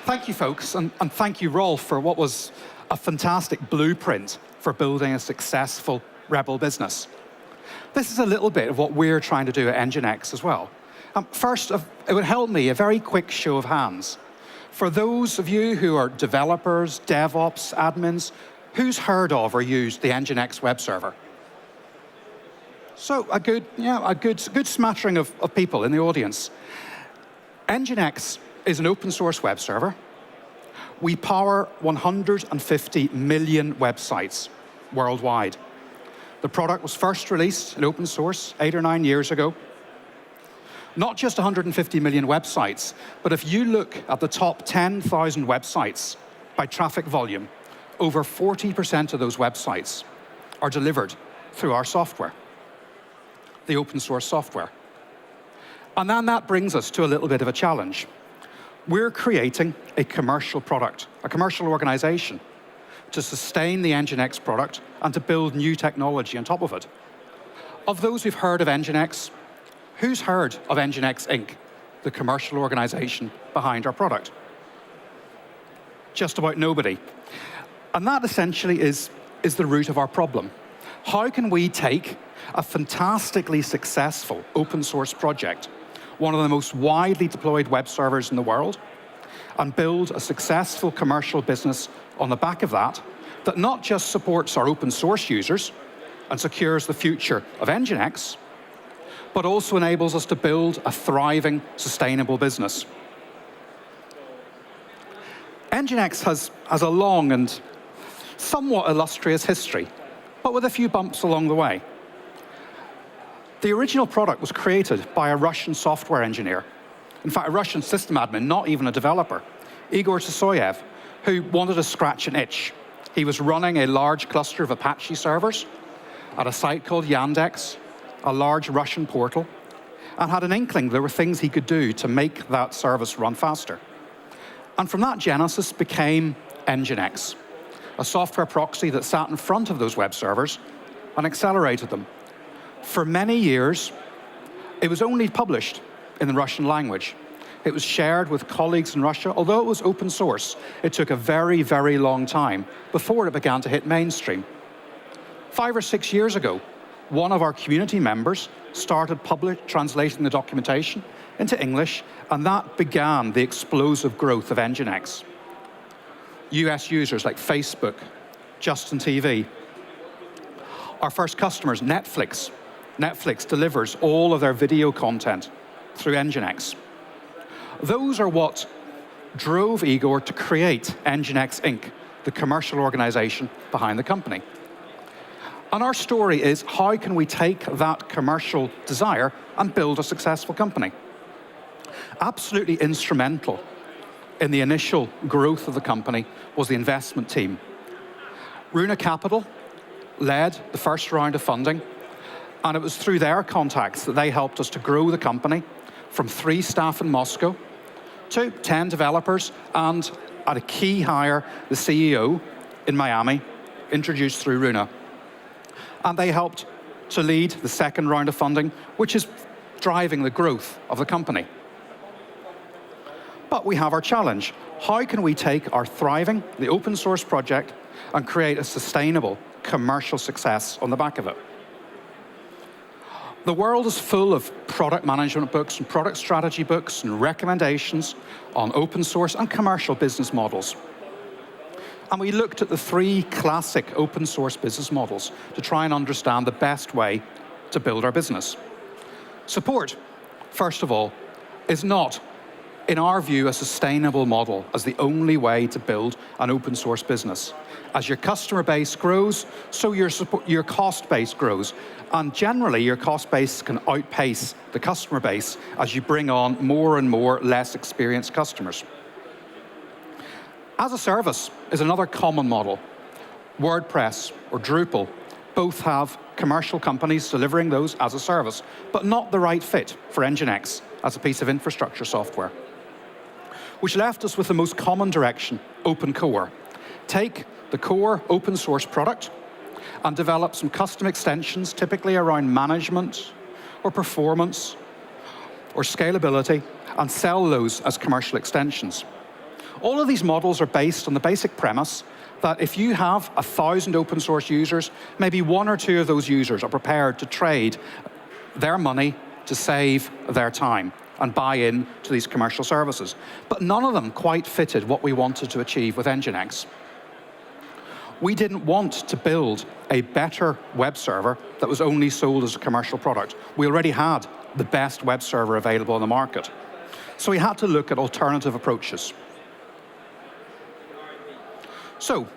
Thank you, folks, and thank you, Rolf, for what was a fantastic blueprint for building a successful Rebel business. This is a little bit of what we're trying to do at NginX as well. First, it would help me, a very quick show of hands. For those of you who are developers, DevOps, admins, who's heard of or used the NginX web server? So a good smattering of people in the audience. NginX is an open source web server. We power 150 million websites worldwide. The product was first released in open source 8 or 9 years ago. Not just 150 million websites, but if you look at the top 10,000 websites by traffic volume, over 40% of those websites are delivered through our software, the open source software. And then that brings us to a little bit of a challenge. We're creating a commercial product, a commercial organization, to sustain the NginX product and to build new technology on top of it. Of those who've heard of NginX, who's heard of NginX Inc., the commercial organization behind our product? Just about nobody. And that essentially is the root of our problem. How can we take a fantastically successful open source project, one of the most widely deployed web servers in the world, and build a successful commercial business on the back of that not just supports our open source users and secures the future of NginX, but also enables us to build a thriving, sustainable business. NginX has a long and somewhat illustrious history, but with a few bumps along the way. The original product was created by a Russian software engineer. In fact, a Russian system admin, not even a developer, Igor Sosoyev, who wanted to scratch an itch. He was running a large cluster of Apache servers at a site called Yandex, a large Russian portal, and had an inkling there were things he could do to make that service run faster. And from that genesis became NginX, a software proxy that sat in front of those web servers and accelerated them. For many years, it was only published in the Russian language. It was shared with colleagues in Russia. Although it was open source, it took a very, very long time before it began to hit mainstream. 5 or 6 years ago, one of our community members started translating the documentation into English, and that began the explosive growth of NginX. US users like Facebook, Justin TV. Our first customers, Netflix. Netflix delivers all of their video content through NginX. Those are what drove Igor to create NginX Inc., the commercial organization behind the company. And our story is, how can we take that commercial desire and build a successful company? Absolutely instrumental in the initial growth of the company was the investment team. Runa Capital led the first round of funding, and it was through their contacts that they helped us to grow the company from 3 staff in Moscow to 10 developers, and at a key hire, the CEO in Miami, introduced through Runa. And they helped to lead the second round of funding, which is driving the growth of the company. But we have our challenge. How can we take our thriving, the open source project, and create a sustainable commercial success on the back of it? The world is full of product management books and product strategy books and recommendations on open source and commercial business models. And we looked at the 3 classic open source business models to try and understand the best way to build our business. Support, first of all, is not, in our view, a sustainable model as the only way to build an open source business. As your customer base grows, so your cost base grows. And generally, your cost base can outpace the customer base as you bring on more and more less experienced customers. As a service is another common model. WordPress or Drupal both have commercial companies delivering those as a service, but not the right fit for NginX as a piece of infrastructure software. Which left us with the most common direction, open core. Take the core open source product and develop some custom extensions, typically around management or performance or scalability, and sell those as commercial extensions. All of these models are based on the basic premise that if you have 1,000 open source users, maybe 1 or 2 of those users are prepared to trade their money to save their time and buy in to these commercial services. But none of them quite fitted what we wanted to achieve with NginX. We didn't want to build a better web server that was only sold as a commercial product. We already had the best web server available in the market. So we had to look at alternative approaches. So,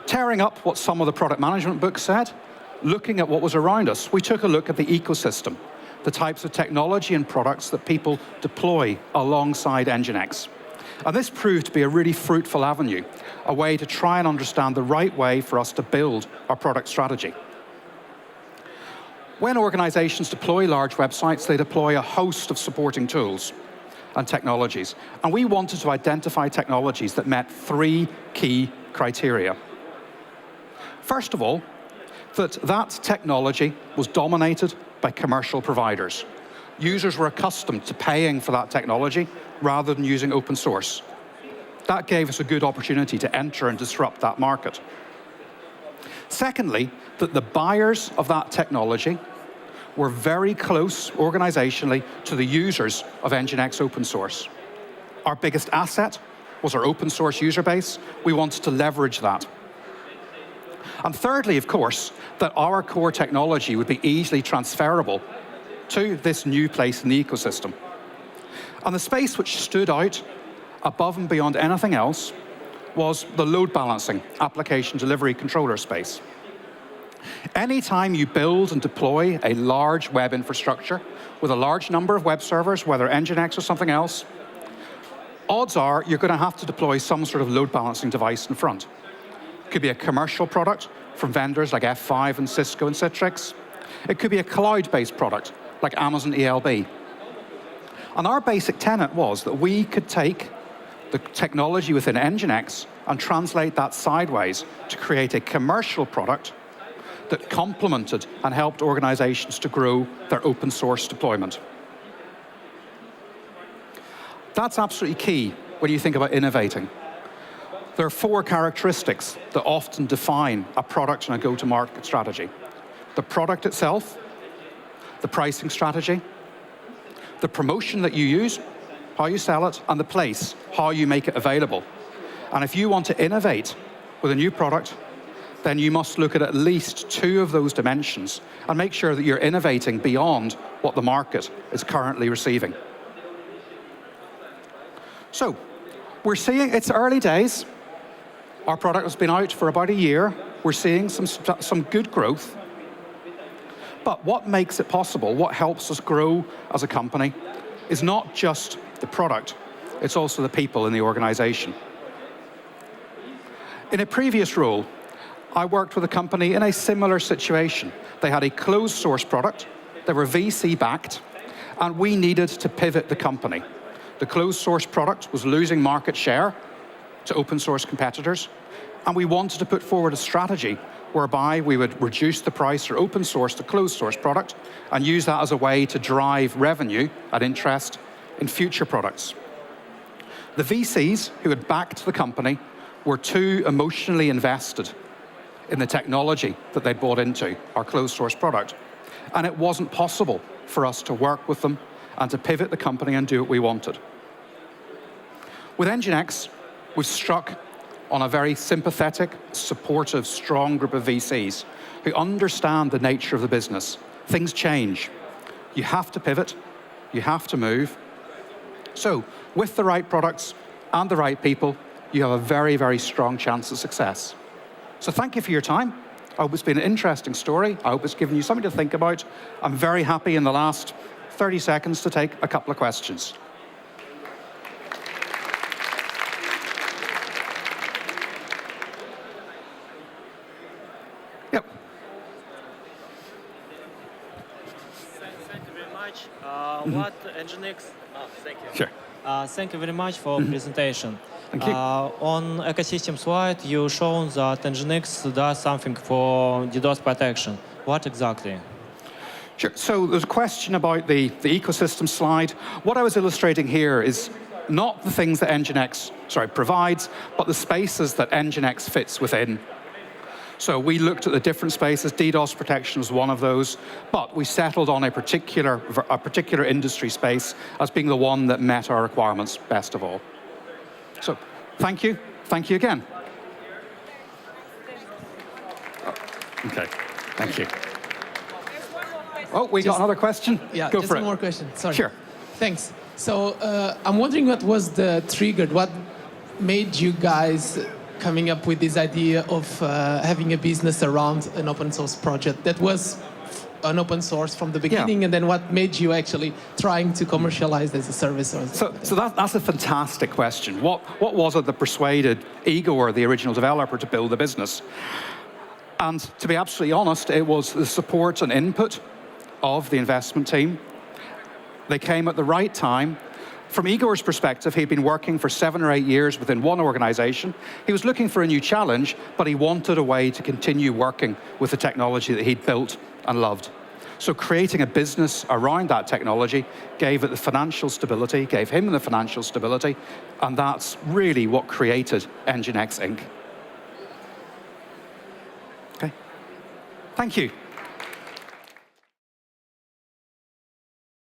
tearing up what some of the product management books said, looking at what was around us, we took a look at the ecosystem, the types of technology and products that people deploy alongside NginX. And this proved to be a really fruitful avenue, a way to try and understand the right way for us to build our product strategy. When organizations deploy large websites, they deploy a host of supporting tools and technologies. And we wanted to identify technologies that met 3 key criteria. First of all, that technology was dominated by commercial providers. Users were accustomed to paying for that technology rather than using open source. That gave us a good opportunity to enter and disrupt that market. Secondly, that the buyers of that technology were very close organizationally to the users of NginX open source. Our biggest asset was our open source user base. We wanted to leverage that. And thirdly, of course, that our core technology would be easily transferable to this new place in the ecosystem. And the space which stood out above and beyond anything else was the load balancing application delivery controller space. Anytime you build and deploy a large web infrastructure with a large number of web servers, whether NginX or something else, odds are you're going to have to deploy some sort of load balancing device in front. It could be a commercial product from vendors like F5 and Cisco and Citrix. It could be a cloud-based product like Amazon ELB. And our basic tenet was that we could take the technology within NginX and translate that sideways to create a commercial product that complemented and helped organizations to grow their open source deployment. That's absolutely key when you think about innovating. There are 4 characteristics that often define a product and a go-to-market strategy. The product itself, the pricing strategy, the promotion that you use, how you sell it, and the place, how you make it available. And if you want to innovate with a new product, then you must look at least 2 of those dimensions and make sure that you're innovating beyond what the market is currently receiving. So, we're seeing, it's early days. Our product has been out for about a year. We're seeing some good growth. But what makes it possible, what helps us grow as a company, is not just the product, it's also the people in the organization. In a previous role, I worked with a company in a similar situation. They had a closed source product, they were VC backed, and we needed to pivot the company. The closed source product was losing market share to open source competitors, and we wanted to put forward a strategy whereby we would reduce the price for open source to closed source product and use that as a way to drive revenue and interest in future products. The VCs who had backed the company were too emotionally invested in the technology that they'd bought into, our closed source product, and it wasn't possible for us to work with them and to pivot the company and do what we wanted. With NginX, we've struck on a very sympathetic, supportive, strong group of VCs who understand the nature of the business. Things change. You have to pivot. You have to move. So, with the right products and the right people, you have a very, very strong chance of success. So thank you for your time. I hope it's been an interesting story. I hope it's given you something to think about. I'm very happy in the last 30 seconds to take a couple of questions. Yep. Thank you very much. What NginX? Thank you. Sure. Thank you very much for presentation. Thank you. On ecosystem slide, you shown that NginX does something for DDoS protection. What exactly? Sure. So there's a question about the ecosystem slide. What I was illustrating here is not the things that NginX provides, but the spaces that NginX fits within. So we looked at the different spaces. DDoS protection was one of those, but we settled on a particular industry space as being the one that met our requirements best of all. So thank you again. Okay, thank you. Oh, we got another question? Yeah, Go just for it. one more question. Sorry. Sure. Thanks. So I'm wondering what was the trigger, what made you guys coming up with this idea of having a business around an open source project that was an open source from the beginning, and then what made you actually trying to commercialize as a service? Or so that's a fantastic question. What was it that persuaded Igor, the original developer, to build the business? And to be absolutely honest, it was the support and input of the investment team. They came at the right time. From Igor's perspective, he'd been working for 7 or 8 years within one organization. He was looking for a new challenge, but he wanted a way to continue working with the technology that he'd built and loved. So creating a business around that technology gave it the financial stability, gave him the financial stability, and that's really what created NginX Inc. Okay. Thank you.